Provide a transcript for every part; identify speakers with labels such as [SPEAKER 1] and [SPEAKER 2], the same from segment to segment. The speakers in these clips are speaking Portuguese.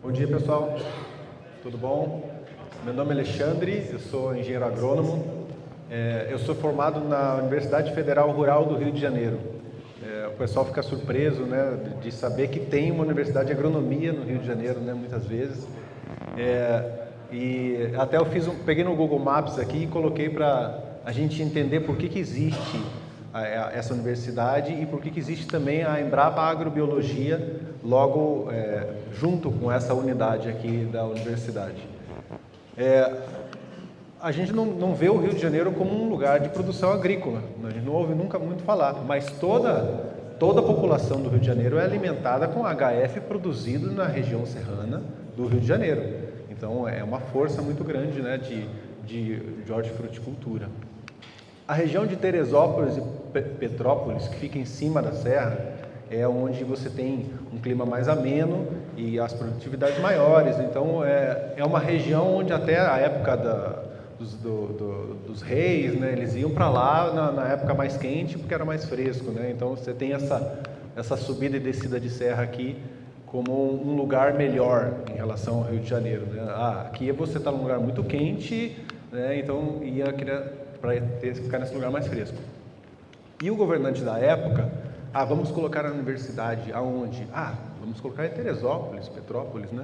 [SPEAKER 1] Bom dia, pessoal. Tudo bom? Meu nome é Alexandre, eu sou engenheiro agrônomo. Eu sou formado na Universidade Federal Rural do Rio de Janeiro. O pessoal fica surpreso, né, de saber que tem uma universidade de agronomia no Rio de Janeiro, né, muitas vezes. E até eu peguei no Google Maps aqui e coloquei para a gente entender por que existe essa universidade e por que existe também a Embrapa Agrobiologia logo junto com essa unidade aqui da universidade. A gente não vê o Rio de Janeiro como um lugar de produção agrícola, a gente não ouve nunca muito falar, mas toda a população do Rio de Janeiro é alimentada com HF produzido na região serrana do Rio de Janeiro. Então é uma força muito grande, né, de hortifruticultura. A região de Teresópolis e Petrópolis, que fica em cima da serra, é onde você tem um clima mais ameno e as produtividades maiores. Então é uma região onde até a época dos reis, né, eles iam para lá na época mais quente porque era mais fresco, né? Então você tem essa subida e descida de serra aqui como um lugar melhor em relação ao Rio de Janeiro, né? Aqui você está num lugar muito quente, né? Então ia querer para ficar nesse lugar mais fresco. E o governante da época, vamos colocar a universidade aonde? Vamos colocar em Teresópolis, Petrópolis, né?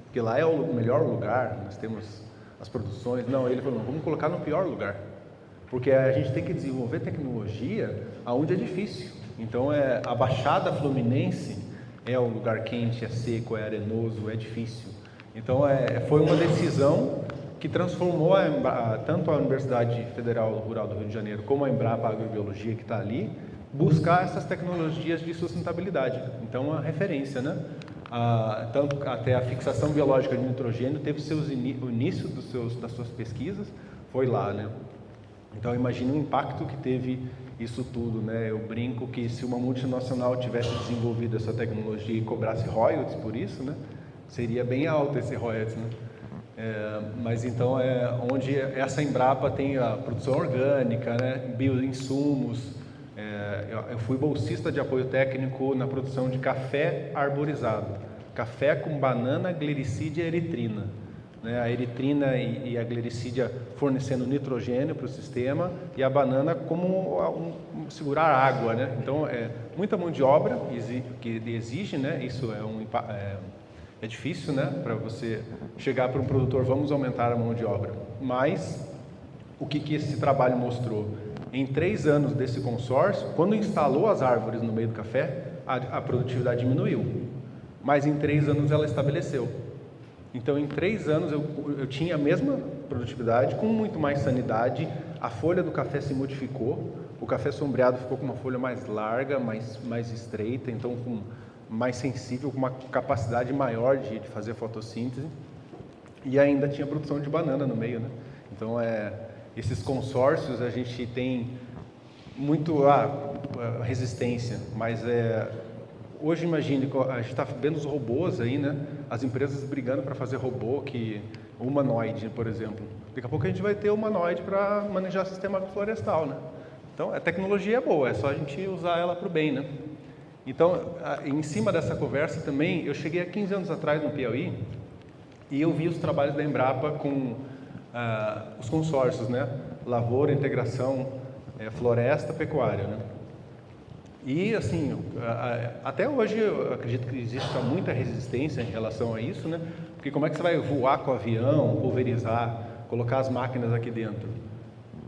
[SPEAKER 1] Porque lá é o melhor lugar, nós temos as produções. Não, ele falou, não, vamos colocar no pior lugar, porque a gente tem que desenvolver tecnologia aonde é difícil. Então a Baixada Fluminense é um lugar quente, é seco, é arenoso, é difícil. Então foi uma decisão que transformou tanto a Universidade Federal Rural do Rio de Janeiro como a Embrapa Agrobiologia, que está ali, buscar essas tecnologias de sustentabilidade. Então, a referência, né? Tanto até a fixação biológica de nitrogênio teve o início das suas pesquisas, foi lá, né? Então, imagina o impacto que teve isso tudo, né? Eu brinco que se uma multinacional tivesse desenvolvido essa tecnologia e cobrasse royalties por isso, né? Seria bem alto esse royalties, né? Mas então onde essa Embrapa tem a produção orgânica, né, bioinsumos. Eu fui bolsista de apoio técnico na produção de café arborizado, café com banana, glericídia e eritrina, né? A eritrina e a glericídia fornecendo nitrogênio para o sistema e a banana como segurar água, né? Então muita mão de obra que exige, né? Isso é difícil, né, para você chegar para um produtor, vamos aumentar a mão de obra. Mas, o que esse trabalho mostrou? Em 3 anos desse consórcio, quando instalou as árvores no meio do café, a produtividade diminuiu. Mas em 3 anos ela estabeleceu. Então, em 3 anos eu tinha a mesma produtividade, com muito mais sanidade, a folha do café se modificou, o café sombreado ficou com uma folha mais larga, mais estreita, então mais sensível, com uma capacidade maior de fazer fotossíntese, e ainda tinha produção de banana no meio, né? Então esses consórcios a gente tem muito resistência, mas hoje imagine, a gente está vendo os robôs aí, né? As empresas brigando para fazer robô humanoide, por exemplo. Daqui a pouco a gente vai ter humanoide para manejar sistema florestal, né? Então a tecnologia é boa, é só a gente usar ela para o bem, né? Então, em cima dessa conversa também, eu cheguei há 15 anos atrás no Piauí e eu vi os trabalhos da Embrapa com os consórcios, né? Lavoura, integração, floresta, pecuária, né? E, assim, até hoje eu acredito que existe muita resistência em relação a isso, né? Porque como é que você vai voar com o avião, pulverizar, colocar as máquinas aqui dentro?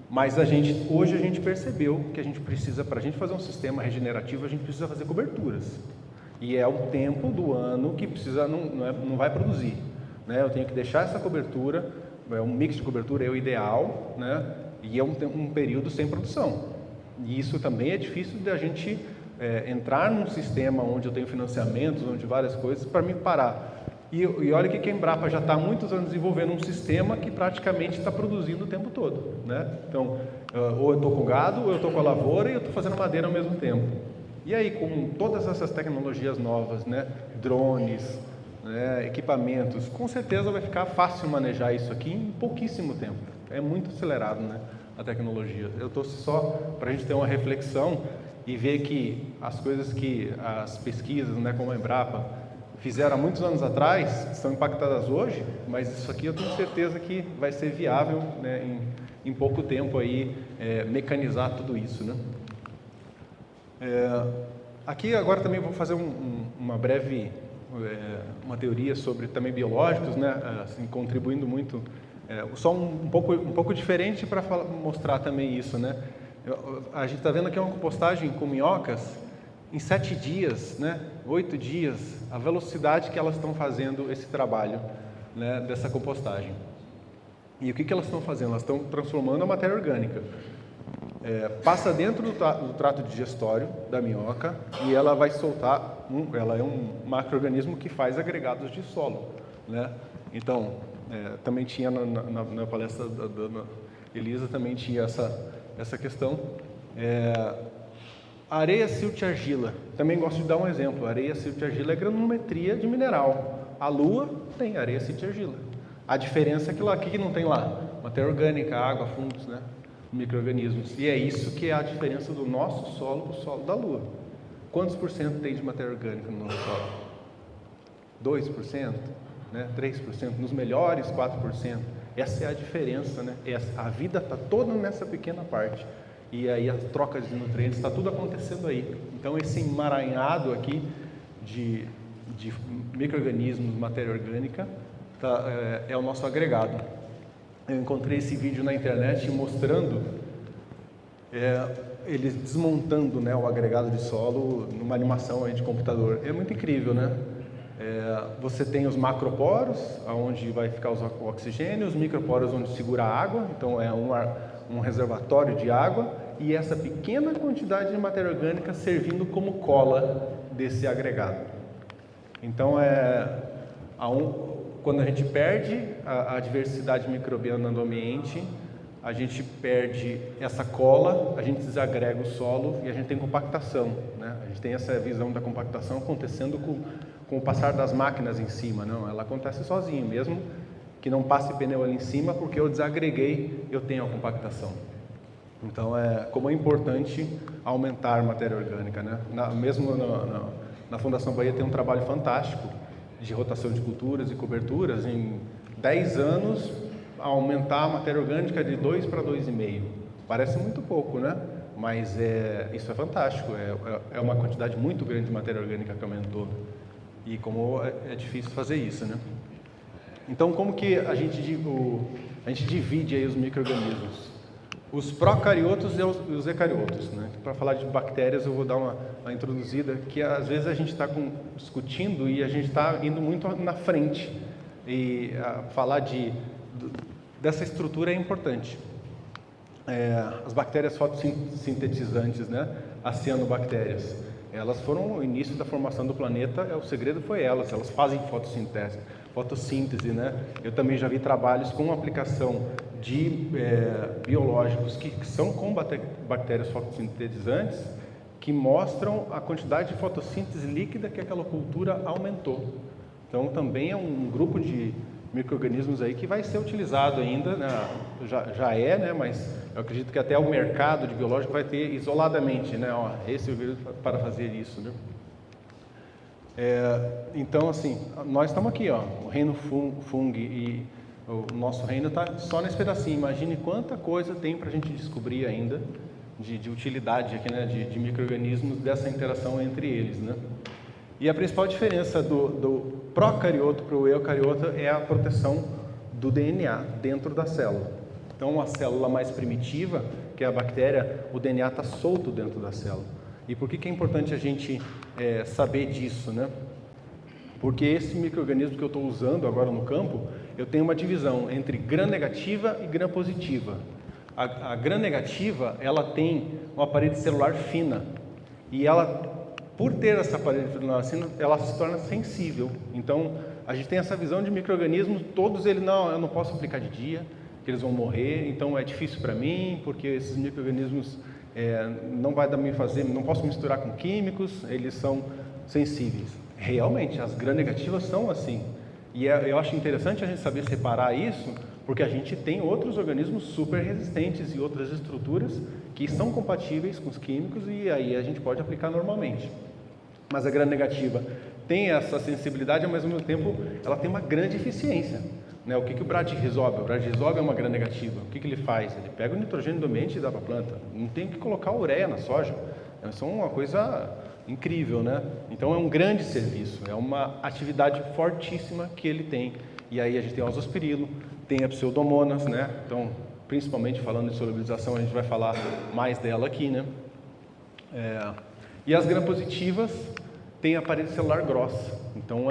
[SPEAKER 1] Mas hoje a gente percebeu que a gente precisa, para a gente fazer um sistema regenerativo, a gente precisa fazer coberturas. E é um tempo do ano que não vai produzir, né? Eu tenho que deixar essa cobertura, um mix de cobertura é o ideal, né? E é um período sem produção. E isso também é difícil de a gente entrar num sistema onde eu tenho financiamentos, onde várias coisas, para me parar. E olha que a Embrapa já está há muitos anos desenvolvendo um sistema que praticamente está produzindo o tempo todo, né? Então, ou eu estou com gado, ou eu estou com a lavoura e eu estou fazendo madeira ao mesmo tempo. E aí, com todas essas tecnologias novas, né? Drones, né? Equipamentos, com certeza vai ficar fácil manejar isso aqui em pouquíssimo tempo. É muito acelerado, né? A tecnologia. Eu estou só para a gente ter uma reflexão e ver que as coisas as pesquisas, né? Como a Embrapa, fizeram há muitos anos atrás, são impactadas hoje, mas isso aqui eu tenho certeza que vai ser viável, né, em pouco tempo aí, mecanizar tudo isso, né? Aqui agora também vou fazer uma breve, uma teoria sobre também biológicos, né, assim, contribuindo muito, só um pouco diferente para mostrar também isso, né? A gente está vendo aqui uma compostagem com minhocas em 7 dias, né, 8 dias, a velocidade que elas estão fazendo esse trabalho, né, dessa compostagem. E o que elas estão fazendo? Elas estão transformando a matéria orgânica. Passa dentro do trato digestório da minhoca e ela vai soltar, ela é um macro-organismo que faz agregados de solo, né? Então, também tinha na palestra da dona Elisa, também tinha essa questão. Areia, silt e argila, também gosto de dar um exemplo. Areia, silt e argila é granulometria de mineral. A Lua tem areia, silt e argila. A diferença é que aqui que não tem lá matéria orgânica, água, fungos, né? Micro-organismos. E é isso que é a diferença do nosso solo para o solo da Lua. Quantos por cento tem de matéria orgânica no nosso solo? 2%, né? 3%, nos melhores 4%. Essa é a diferença, né? A vida está toda nessa pequena parte. E aí as trocas de nutrientes, está tudo acontecendo aí. Então esse emaranhado aqui de micro-organismos, matéria orgânica, é o nosso agregado. Eu encontrei esse vídeo na internet mostrando eles desmontando, né, o agregado de solo numa animação aí de computador. É muito incrível, né? Você tem os macroporos, onde vai ficar o oxigênio, os microporos onde segura a água, então é um reservatório de água, e essa pequena quantidade de matéria orgânica servindo como cola desse agregado. Então, quando a gente perde a diversidade microbiana do ambiente, a gente perde essa cola, a gente desagrega o solo e a gente tem compactação, né? A gente tem essa visão da compactação acontecendo com o passar das máquinas em cima. Não, ela acontece sozinha, mesmo que não passe pneu ali em cima, porque eu desagreguei, eu tenho a compactação. Então, como é importante aumentar a matéria orgânica, né? Mesmo na Fundação Bahia tem um trabalho fantástico de rotação de culturas e coberturas. Em 10 anos, aumentar a matéria orgânica de 2 para 2,5. Parece muito pouco, né? Mas isso é fantástico, é uma quantidade muito grande de matéria orgânica que aumentou. E como é difícil fazer isso, né? Então, como que a gente divide aí os micro-organismos? Os procariotos e os eucariotos, né? Para falar de bactérias, eu vou dar uma introduzida, que às vezes a gente está discutindo e a gente está indo muito na frente. E falar dessa estrutura é importante. As bactérias fotossintetizantes, né? As cianobactérias, elas foram o início da formação do planeta. O segredo foi elas fazem fotossíntese, né? Eu também já vi trabalhos com aplicação de biológicos que são com bactérias fotossintetizantes, que mostram a quantidade de fotossíntese líquida que aquela cultura aumentou. Então também é um grupo de micro-organismos aí que vai ser utilizado ainda, né? Já é, né? Mas eu acredito que até o mercado de biológico vai ter isoladamente, né? Esse organismo para fazer isso, né? Então, assim, nós estamos aqui, o reino fungo, e o nosso reino está só nesse pedacinho. Imagine quanta coisa tem para a gente descobrir ainda de utilidade aqui, né? De micro-organismos, dessa interação entre eles, né? E a principal diferença do procarioto para o eucarioto é a proteção do DNA dentro da célula. Então, a célula mais primitiva, que é a bactéria, o DNA está solto dentro da célula. E por que é importante a gente saber disso, né? Porque esse micro-organismo que eu estou usando agora no campo, eu tenho uma divisão entre gram-negativa e gram-positiva. A gram-negativa, ela tem uma parede celular fina. E ela, por ter essa parede celular fina, ela se torna sensível. Então, a gente tem essa visão de micro-organismos, todos eles, não, eu não posso aplicar de dia, que eles vão morrer, então é difícil para mim, porque esses micro-organismos não vai dar me fazer, não posso misturar com químicos, eles são sensíveis. Realmente, as gram-negativas são assim. E eu acho interessante a gente saber separar isso, porque a gente tem outros organismos super resistentes e outras estruturas que são compatíveis com os químicos, e aí a gente pode aplicar normalmente. Mas a gram-negativa tem essa sensibilidade, mas ao mesmo tempo ela tem uma grande eficiência. O que o Brad-Rizobia? O Brad-Rizobia é uma gram negativa. O que ele faz? Ele pega o nitrogênio do ambiente e dá para a planta. Não tem que colocar ureia na soja. Isso é uma coisa incrível, né? Então é um grande serviço, é uma atividade fortíssima que ele tem. E aí a gente tem o azospirilo, tem a pseudomonas, né? Então, principalmente falando de solubilização, a gente vai falar mais dela aqui, né? E as gram-positivas têm a parede celular grossa. Então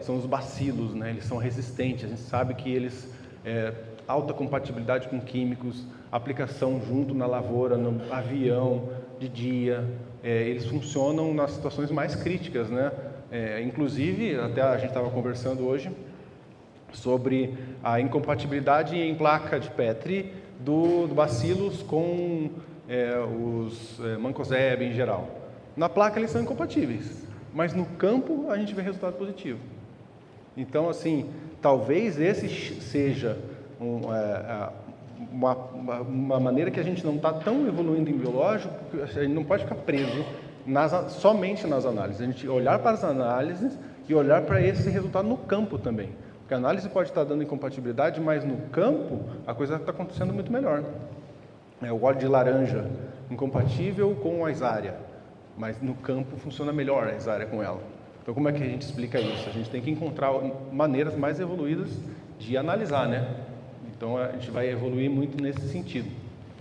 [SPEAKER 1] são os bacilos, né? Eles são resistentes. A gente sabe que eles alta compatibilidade com químicos, aplicação junto na lavoura, no avião, de dia. Eles funcionam nas situações mais críticas, né? Inclusive, até a gente estava conversando hoje sobre a incompatibilidade em placa de Petri do bacilos com os mancozeb em geral. Na placa eles são incompatíveis, mas no campo a gente vê resultado positivo. Então, assim, talvez esse seja uma maneira que a gente não está tão evoluindo em biológico, porque a gente não pode ficar preso somente nas análises. A gente olhar para as análises e olhar para esse resultado no campo também. Porque a análise pode estar dando incompatibilidade, mas no campo a coisa está acontecendo muito melhor. O óleo de laranja incompatível com a Isária, mas no campo funciona melhor a Isária com ela. Então, como é que a gente explica isso? A gente tem que encontrar maneiras mais evoluídas de analisar, né? Então, a gente vai evoluir muito nesse sentido.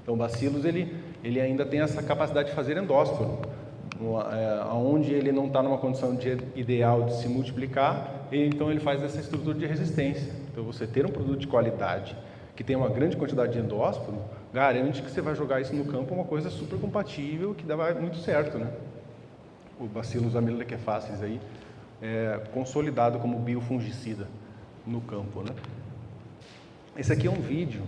[SPEAKER 1] Então, o bacilos, ele ainda tem essa capacidade de fazer endósporo, onde ele não está numa condição ideal de se multiplicar, então ele faz essa estrutura de resistência. Então, você ter um produto de qualidade que tem uma grande quantidade de endósporo, garante que você vai jogar isso no campo uma coisa super compatível, que dá muito certo, né? O Bacillus amilolequefáceis aí consolidado como biofungicida no campo, né? Esse aqui é um vídeo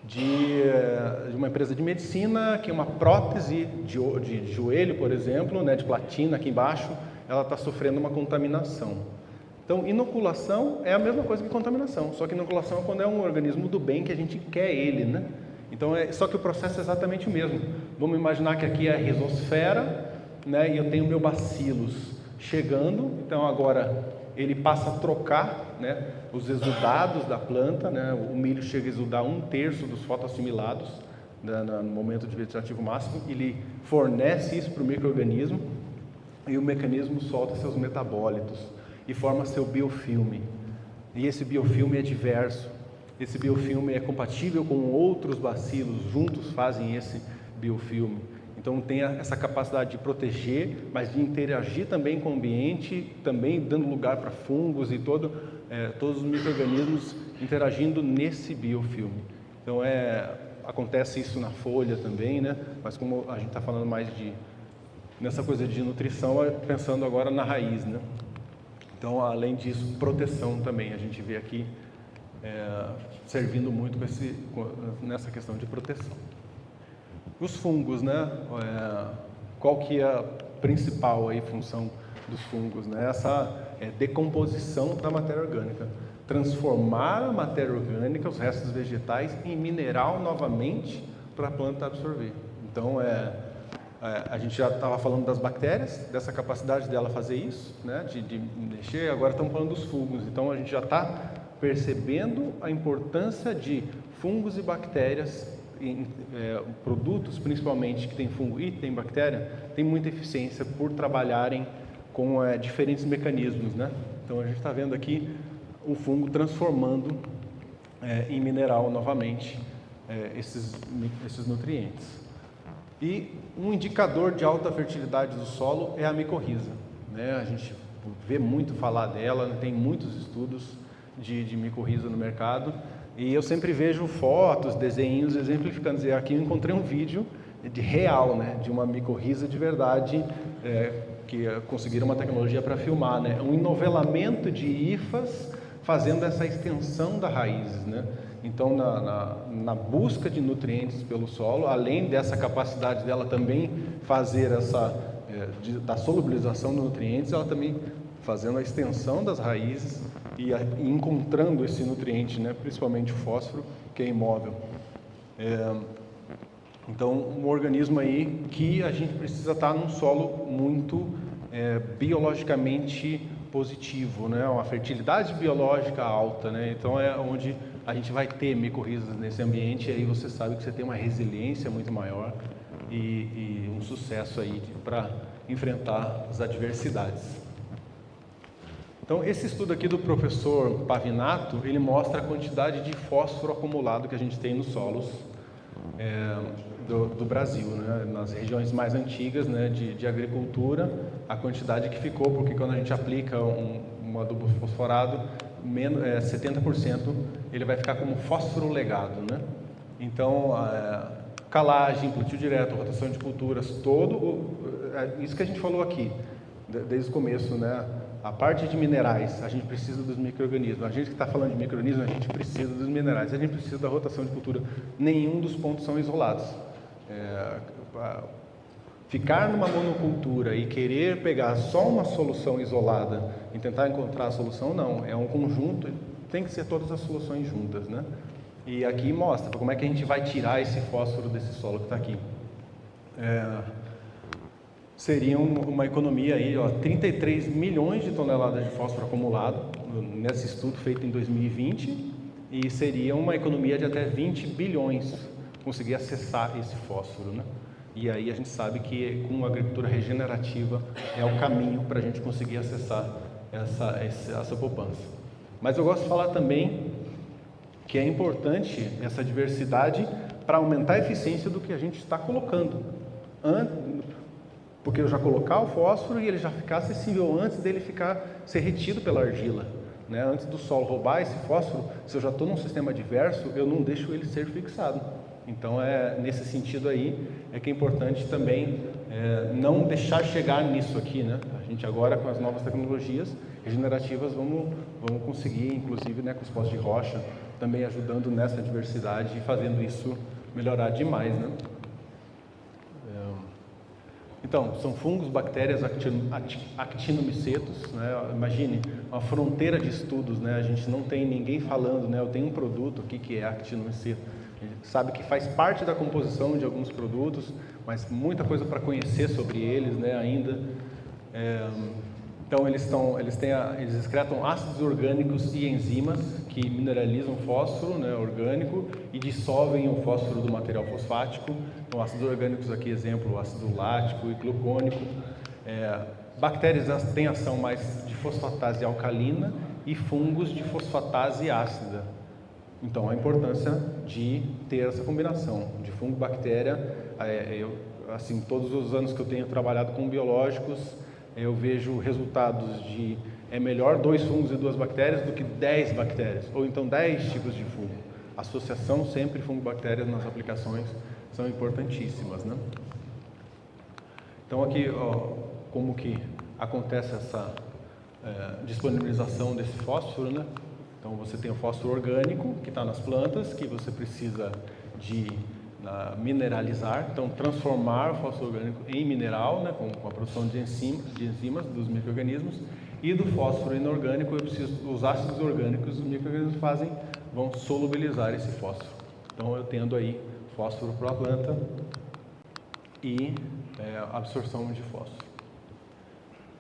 [SPEAKER 1] de uma empresa de medicina que é uma prótese de joelho, por exemplo, né, de platina aqui embaixo, ela está sofrendo uma contaminação. Então, inoculação é a mesma coisa que contaminação, só que inoculação é quando é um organismo do bem que a gente quer ele, né? Então, só que o processo é exatamente o mesmo. Vamos imaginar que aqui é a rizosfera, né, e eu tenho o meu bacilos chegando, então agora ele passa a trocar, né, os exudados da planta, né, o milho chega a exudar 1/3 dos fotoassimilados, né, no momento de vegetativo máximo, ele fornece isso para o micro-organismo e o mecanismo solta seus metabólitos e forma seu biofilme. E esse biofilme é diverso, esse biofilme é compatível com outros bacilos, juntos fazem esse biofilme. Então tem essa capacidade de proteger, mas de interagir também com o ambiente, também dando lugar para fungos e todos os micro-organismos interagindo nesse biofilme. Então acontece isso na folha também, né? Mas como a gente está falando mais nessa coisa de nutrição, pensando agora na raiz, né? Então, além disso, proteção também, a gente vê aqui servindo muito nessa questão de proteção. Os fungos, né? Qual que é a principal aí função dos fungos, né? Essa decomposição da matéria orgânica, transformar a matéria orgânica, os restos vegetais, em mineral novamente para a planta absorver. Então, a gente já estava falando das bactérias, dessa capacidade dela fazer isso, né? De mexer. Agora estamos falando dos fungos. Então, a gente já está percebendo a importância de fungos e bactérias em produtos, principalmente que tem fungo e tem bactéria, tem muita eficiência por trabalharem com diferentes mecanismos, né? Então a gente está vendo aqui o fungo transformando em mineral novamente esses nutrientes. E um indicador de alta fertilidade do solo é a micorriza, né? A gente vê muito falar dela, tem muitos estudos de micorriza no mercado. E eu sempre vejo fotos, desenhos exemplificando. Aqui eu encontrei um vídeo de real, né, de uma micorriza de verdade, que conseguiram uma tecnologia para filmar, né, um enovelamento de hifas fazendo essa extensão das raízes, né. Então, na busca de nutrientes pelo solo, além dessa capacidade dela também fazer da solubilização de nutrientes, ela também fazendo a extensão das raízes e encontrando esse nutriente, né, principalmente o fósforo, que é imóvel. Então, um organismo aí que a gente precisa estar num solo muito biologicamente positivo, né? Uma fertilidade biológica alta, né? Então é onde a gente vai ter micorrizas nesse ambiente, e aí você sabe que você tem uma resiliência muito maior e um sucesso aí para enfrentar as adversidades. Então, esse estudo aqui do professor Pavinato, ele mostra a quantidade de fósforo acumulado que a gente tem nos solos do Brasil, né? Nas regiões mais antigas, né, de agricultura, a quantidade que ficou, porque quando a gente aplica um adubo fosforado, 70% ele vai ficar como fósforo legado, né? Então, calagem, plantio direto, rotação de culturas, isso que a gente falou aqui, desde o começo, né? A parte de minerais, a gente precisa dos micro-organismos. A gente que está falando de micro-organismos, a gente precisa dos minerais. A gente precisa da rotação de cultura. Nenhum dos pontos são isolados. Ficar numa monocultura e querer pegar só uma solução isolada e tentar encontrar a solução, não. É um conjunto, tem que ser todas as soluções juntas, né? E aqui mostra como é que a gente vai tirar esse fósforo desse solo que está aqui. Seria uma economia aí, 33 milhões de toneladas de fósforo acumulado nesse estudo feito em 2020, e seria uma economia de até 20 bilhões conseguir acessar esse fósforo, né? E aí a gente sabe que com a agricultura regenerativa é o caminho para a gente conseguir acessar essa poupança. Mas eu gosto de falar também que é importante essa diversidade para aumentar a eficiência do que a gente está colocando. Porque eu já colocar o fósforo e ele já ficar acessível antes dele ser retido pela argila, né? Antes do solo roubar esse fósforo, se eu já estou num sistema adverso, eu não deixo ele ser fixado. Então, nesse sentido aí, que é importante também não deixar chegar nisso aqui, né? A gente agora, com as novas tecnologias regenerativas, vamos conseguir, inclusive, né, com os postos de rocha, também ajudando nessa diversidade e fazendo isso melhorar demais, né? Então, são fungos, bactérias, actinomicetos, né? Imagine uma fronteira de estudos, né? A gente não tem ninguém falando, né? Eu tenho um produto aqui que é actinomiceto. A gente sabe que faz parte da composição de alguns produtos, mas muita coisa para conhecer sobre eles, né? Ainda. Então, eles excretam ácidos orgânicos e enzimas que mineralizam fósforo, né, orgânico, e dissolvem o fósforo do material fosfático. Então, ácidos orgânicos aqui, exemplo, ácido lático e glucônico. Bactérias têm ação mais de fosfatase alcalina e fungos de fosfatase ácida. Então, a importância de ter essa combinação de fungo e bactéria. Assim, todos os anos que eu tenho trabalhado com biológicos, eu vejo resultados de melhor 2 fungos e 2 bactérias do que 10 bactérias, ou então 10 tipos de fungo. Associação sempre fungo-bactérias nas aplicações são importantíssimas, né? Então aqui, como que acontece essa disponibilização desse fósforo, né? Então você tem o fósforo orgânico que está nas plantas, que você precisa de mineralizar, então transformar o fósforo orgânico em mineral, né, com a produção de enzimas dos micro-organismos, e do fósforo inorgânico os ácidos orgânicos dos micro-organismos vão solubilizar esse fósforo. Então eu tendo aí fósforo para a planta e absorção de fósforo.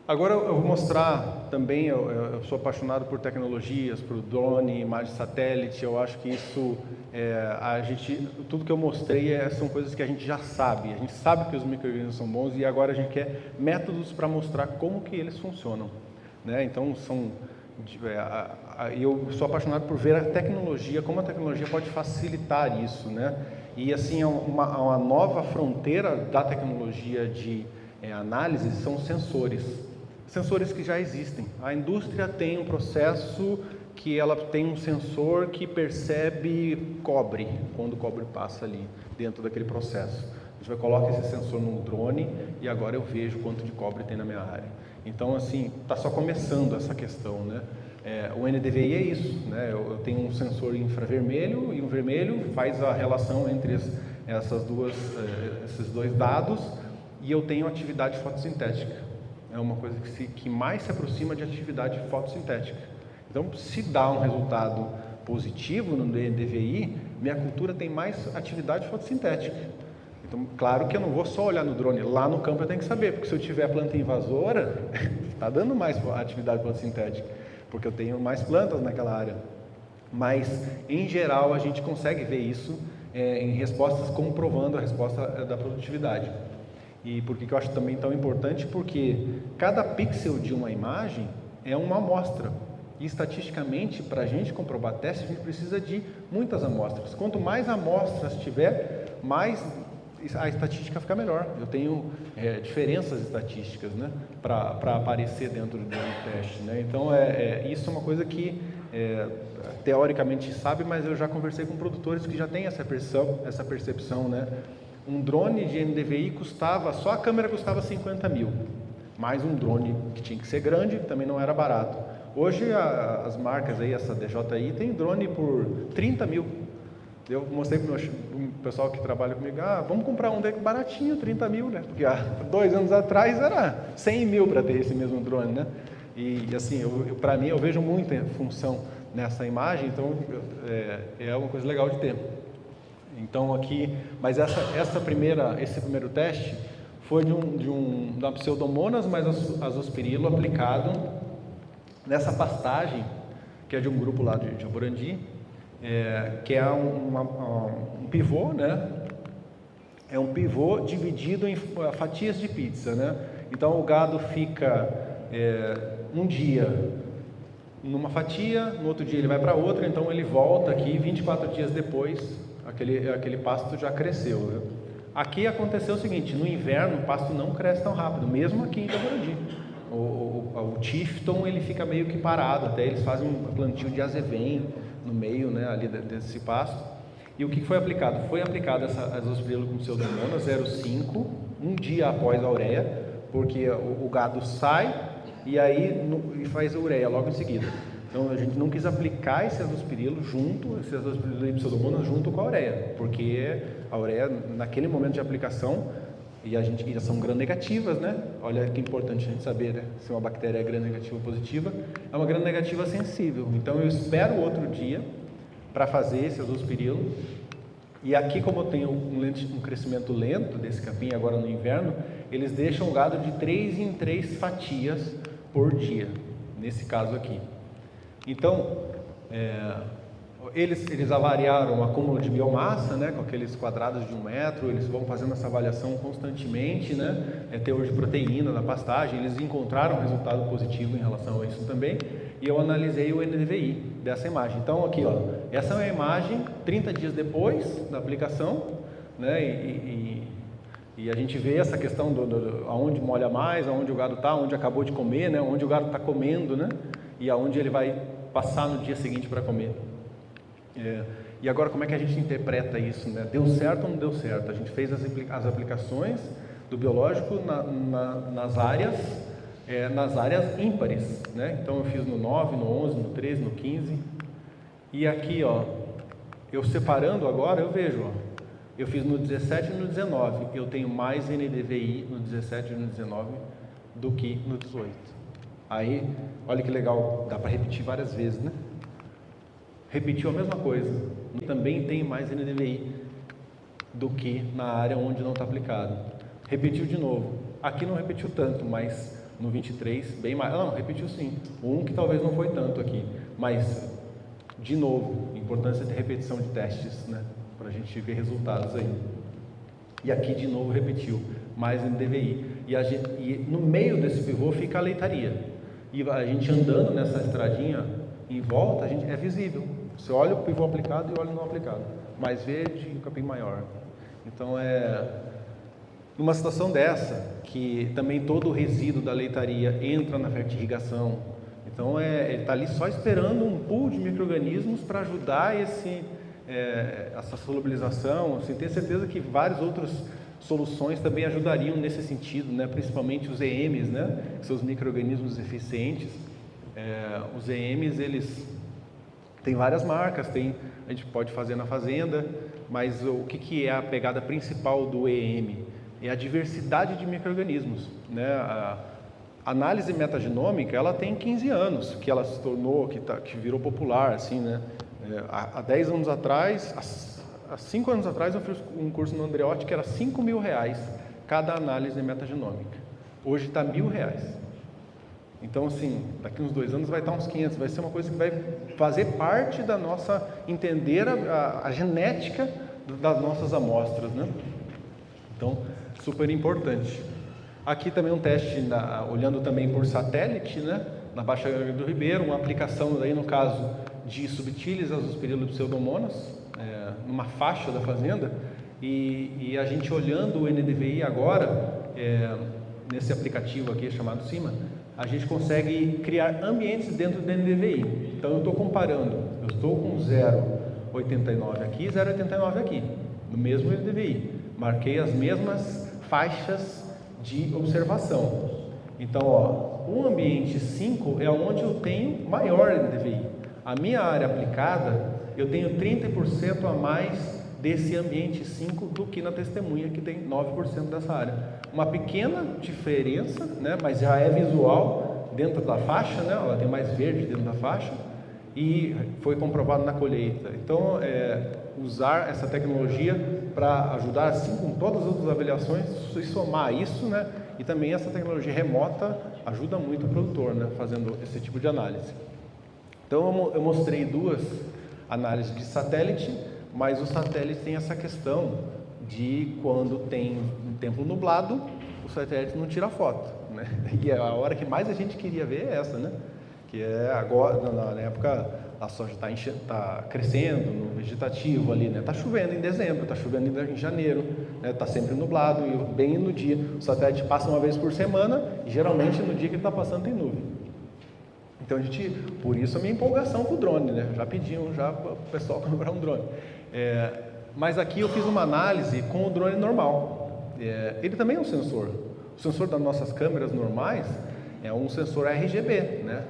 [SPEAKER 1] Agora eu vou mostrar também, eu sou apaixonado por tecnologias, por drone, imagem satélite. Eu acho que isso, tudo que eu mostrei são coisas que a gente já sabe. A gente sabe que os micro-organismos são bons e agora a gente quer métodos para mostrar como que eles funcionam, né? Então eu sou apaixonado por ver a tecnologia, como a tecnologia pode facilitar isso, né? E assim, uma nova fronteira da tecnologia de análise são sensores que já existem. A indústria tem um processo que ela tem um sensor que percebe cobre, quando o cobre passa ali dentro daquele processo. A gente vai colocar esse sensor num drone e agora eu vejo quanto de cobre tem na minha área. Então, assim, está só começando essa questão, né? O NDVI é isso, né? Eu tenho um sensor infravermelho e um vermelho faz a relação entre esses dois dados e eu tenho atividade fotossintética. É uma coisa que mais se aproxima de atividade fotossintética. Então, se dá um resultado positivo no NDVI, minha cultura tem mais atividade fotossintética. Então, claro que eu não vou só olhar no drone, lá no campo eu tenho que saber, porque se eu tiver planta invasora, está dando mais atividade fotossintética, porque eu tenho mais plantas naquela área. Mas, em geral, a gente consegue ver isso em respostas comprovando a resposta da produtividade. E por que eu acho também tão importante? Porque cada pixel de uma imagem é uma amostra. E estatisticamente, para a gente comprovar teste, a gente precisa de muitas amostras. Quanto mais amostras tiver, mais a estatística fica melhor. Eu tenho diferenças estatísticas, né, para aparecer dentro do teste, né? Então, isso é uma coisa que teoricamente sabe, mas eu já conversei com produtores que já têm essa percepção, né? Um drone de NDVI só a câmera custava 50 mil, mais um drone que tinha que ser grande, também não era barato. Hoje as marcas aí, essa DJI, tem drone por 30 mil. Eu mostrei para o pessoal que trabalha comigo, vamos comprar um deck baratinho, 30 mil, né? Porque há 2 anos atrás era 100 mil para ter esse mesmo drone, né? E assim, para mim, eu vejo muita função nessa imagem, então é uma coisa legal de ter. Então aqui, mas esse primeiro teste foi de uma Pseudomonas mais azospirilo aplicado nessa pastagem, que é de um grupo lá de Jaborandi, que é um pivô, né? É um pivô dividido em fatias de pizza, né? Então o gado fica um dia numa fatia, no outro dia ele vai para outra, então ele volta aqui 24 dias depois, aquele pasto já cresceu, né? Aqui aconteceu o seguinte: no inverno o pasto não cresce tão rápido, mesmo aqui em Jaborandi. O Tifton ele fica meio que parado, até eles fazem um plantio de azevém no meio, né, ali desse pasto. E o que foi aplicado? Foi aplicado essa azospirilo com Pseudomonas 0,5 um dia após a ureia, porque o gado sai e aí e faz a ureia logo em seguida. Então a gente não quis aplicar esse azospirilo e Pseudomonas junto com a ureia, porque a ureia naquele momento de aplicação e já são gram-negativas, né? Olha que importante a gente saber, né? Se uma bactéria é gram-negativa ou positiva, é uma gram-negativa sensível. Então eu espero outro dia para fazer esse azospirilo. E aqui, como eu tenho um crescimento lento desse capim agora no inverno, eles deixam o gado de 3 em 3 fatias por dia, nesse caso aqui. Então, eles avaliaram o acúmulo de biomassa, né, com aqueles quadrados de 1 metro, eles vão fazendo essa avaliação constantemente, né, teor de proteína na pastagem, eles encontraram um resultado positivo em relação a isso também, e eu analisei o NDVI dessa imagem. Então aqui, ó, essa é uma imagem 30 dias depois da aplicação, né, e a gente vê essa questão aonde molha mais, aonde o gado está, onde acabou de comer, né, onde o gado está comendo, né, e aonde ele vai passar no dia seguinte para comer. E agora como é que a gente interpreta isso, né? Deu certo ou não deu certo? A gente fez as aplicações do biológico nas áreas ímpares, né? Então eu fiz no 9, no 11, no 13, no 15. E aqui, ó, eu separando agora, eu vejo, ó, eu fiz no 17 e no 19. Eu tenho mais NDVI no 17 e no 19 do que no 18. Aí, olha que legal, dá para repetir várias vezes, né? Repetiu a mesma coisa, também tem mais NDVI do que na área onde não está aplicado. Repetiu de novo, aqui não repetiu tanto, mas no 23 bem mais, não, repetiu sim, um que talvez não foi tanto aqui, mas de novo, importância de repetição de testes, né, para a gente ver resultados aí. E aqui de novo repetiu, mais NDVI, e no meio desse pivô fica a leitaria, e a gente andando nessa estradinha em volta, é visível. Você olha o pivô aplicado e olha o não aplicado. Mais verde e o capim maior. Então, numa situação dessa, que também todo o resíduo da leitaria entra na fertirrigação. Então, ele está ali só esperando um pool de micro-organismos para ajudar essa solubilização. Assim, tenho certeza que várias outras soluções também ajudariam nesse sentido, né? Principalmente os EMs, né? Que são os micro-organismos eficientes. Os EMs, eles têm várias marcas, a gente pode fazer na fazenda, mas o que é a pegada principal do EM? É a diversidade de micro-organismos, né? A análise metagenômica, ela tem 15 anos, que ela se tornou, que virou popular, assim, né? Há 10 anos atrás, há 5 anos atrás eu fiz um curso no Andreotti que era R$5.000 cada análise metagenômica. Hoje está R$1.000. Então, assim, daqui uns 2 anos vai estar uns 500. Vai ser uma coisa que vai fazer parte da nossa, entender a genética das nossas amostras, né? Então, super importante. Aqui também um teste, olhando também por satélite, né? Na Baixa do Ribeiro, uma aplicação aí no caso de subtilis azospirilo pseudomonas, numa faixa da fazenda, e a gente olhando o NDVI agora, nesse aplicativo aqui chamado CIMA, a gente consegue criar ambientes dentro do NDVI. Então eu estou comparando, eu estou com 0,89 aqui e 0,89 aqui, no mesmo NDVI. Marquei as mesmas faixas de observação. Então, o ambiente 5 é onde eu tenho maior NDVI. A minha área aplicada, eu tenho 30% a mais desse ambiente 5 do que na testemunha, que tem 9% dessa área. Uma pequena diferença, né, mas já é visual dentro da faixa, né, ela tem mais verde dentro da faixa, e foi comprovado na colheita. Então, usar essa tecnologia para ajudar, assim como todas as outras avaliações, e somar isso, né, e também essa tecnologia remota ajuda muito o produtor, né, fazendo esse tipo de análise. Então, eu mostrei 2 análises de satélite, mas o satélite tem essa questão de quando tem um tempo nublado, o satélite não tira foto, né? E a hora que mais a gente queria ver é essa, né? Que é agora, na época, a soja está crescendo no vegetativo ali, né? Está chovendo em dezembro, está chovendo em janeiro, né? Está sempre nublado e bem no dia. O satélite passa uma vez por semana e geralmente no dia que ele está passando tem nuvem. Então por isso a minha empolgação com o drone, né? Já pediam para o pessoal comprar um drone. Mas aqui eu fiz uma análise com o drone normal. Ele também é um sensor. O sensor das nossas câmeras normais é um sensor RGB, né?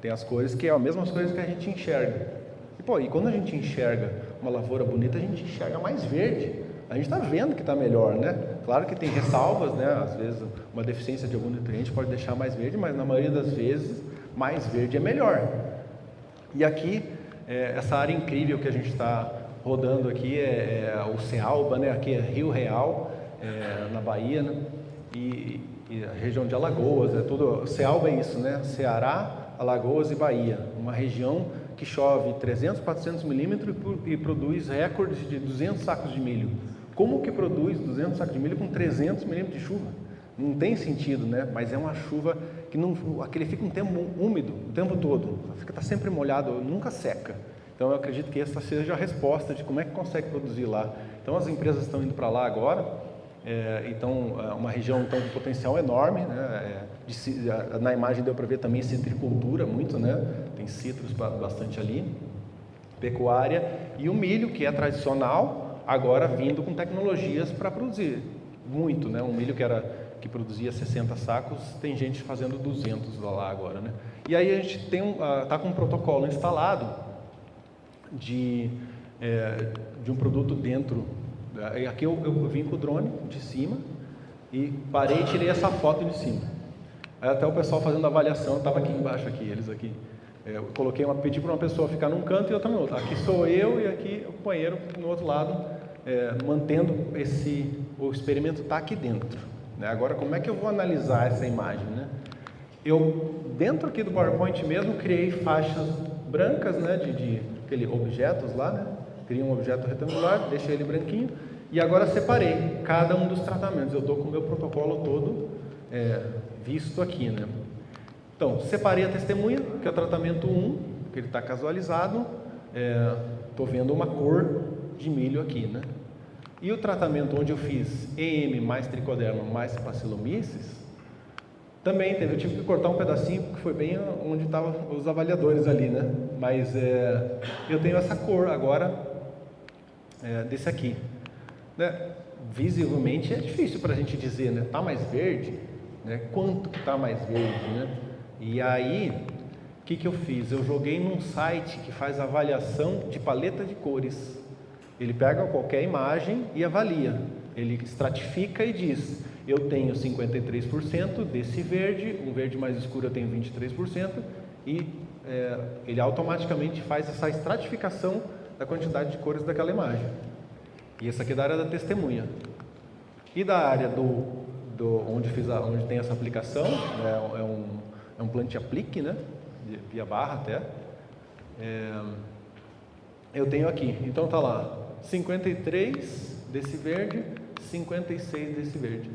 [SPEAKER 1] Tem as cores que é as mesmas cores que a gente enxerga. E quando a gente enxerga uma lavoura bonita, a gente enxerga mais verde. A gente está vendo que está melhor, né? Claro que tem ressalvas, né? Às vezes uma deficiência de algum nutriente pode deixar mais verde, mas na maioria das vezes mais verde é melhor. E aqui, essa área incrível que a gente está rodando aqui é o Cealba, né? Aqui é Rio Real, na Bahia, né? E a região de Alagoas, tudo. Cealba é isso, né? Ceará, Alagoas e Bahia, uma região que chove 300, 400 milímetros e produz recordes de 200 sacos de milho. Como que produz 200 sacos de milho com 300 milímetros de chuva? Não tem sentido, né? Mas é uma chuva que aquele fica um tempo úmido o tempo todo, está sempre molhado, nunca seca. Então eu acredito que essa seja a resposta de como é que consegue produzir lá. Então as empresas estão indo para lá agora, então uma região então, com potencial enorme, né? Na imagem deu para ver também citricultura muito, né? Tem citros bastante ali, pecuária, e o milho, que é tradicional, agora vindo com tecnologias para produzir muito, né? Um milho que produzia 60 sacos, tem gente fazendo 200 lá agora, né? E aí a gente está com um protocolo instalado de um produto dentro. Aqui eu vim com o drone de cima e parei e tirei essa foto de cima. Aí até o pessoal fazendo a avaliação, estava aqui embaixo, eles aqui. Eu pedi para uma pessoa ficar num canto e outra no outro. Aqui sou eu e aqui o companheiro no outro lado, mantendo o experimento está aqui dentro. Né? Agora, como é que eu vou analisar essa imagem, né? Eu, dentro aqui do PowerPoint mesmo, criei faixas brancas, né, de aquele objetos lá, né? Criei um objeto retangular, deixei ele branquinho e agora separei cada um dos tratamentos. Eu estou com o meu protocolo todo visto aqui, né? Então, separei a testemunha, que é o tratamento 1, que ele está casualizado. Estou vendo uma cor de milho aqui, né? E o tratamento onde eu fiz EM mais tricoderma mais Bacillomyces, também eu tive que cortar um pedacinho, porque foi bem onde estavam os avaliadores ali, né? Mas eu tenho essa cor agora, desse aqui, né? Visivelmente é difícil para a gente dizer, né? Está mais verde, né? Quanto que está mais verde, né? E aí, o que eu fiz? Eu joguei num site que faz avaliação de paleta de cores. Ele pega qualquer imagem e avalia. Ele estratifica e diz: eu tenho 53% desse verde, um verde mais escuro eu tenho 23%, e ele automaticamente faz essa estratificação da quantidade de cores daquela imagem. E esse aqui é da área da testemunha. E da área onde tem essa aplicação, é um plant aplique, né? Via barra até. Eu tenho aqui, então tá lá, 53 desse verde, 56 desse verde.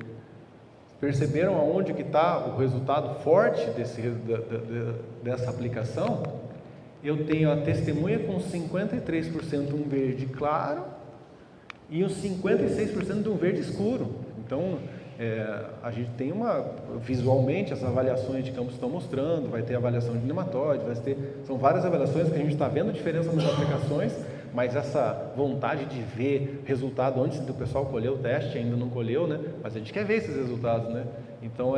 [SPEAKER 1] Perceberam aonde que está o resultado forte dessa aplicação? Eu tenho a testemunha com 53% um verde claro e uns 56% de um verde escuro. Então, a gente tem visualmente, as avaliações de campo estão mostrando, vai ter avaliação de nematóide, são várias avaliações que a gente está vendo diferença nas aplicações, mas essa vontade de ver resultado antes do pessoal colher o teste, ainda não colheu, né? Mas a gente quer ver esses resultados, né? Então,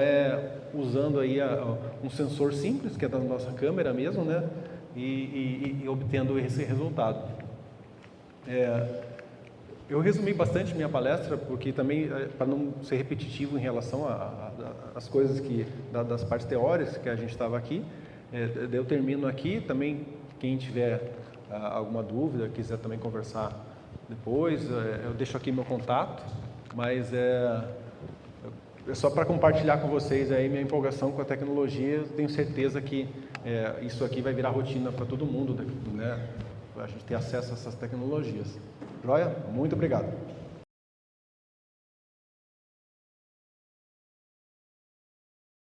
[SPEAKER 1] usando aí um sensor simples, que é da nossa câmera mesmo, né? E obtendo esse resultado. Eu resumi bastante minha palestra, porque também, para não ser repetitivo em relação às coisas das partes teóricas que a gente estava aqui, eu termino aqui. Também, quem tiver alguma dúvida, quiser também conversar depois, eu deixo aqui meu contato, mas é só para compartilhar com vocês aí minha empolgação com a tecnologia. Eu tenho certeza que isso aqui vai virar rotina para todo mundo, né? A gente ter acesso a essas tecnologias. Joia? Muito obrigado.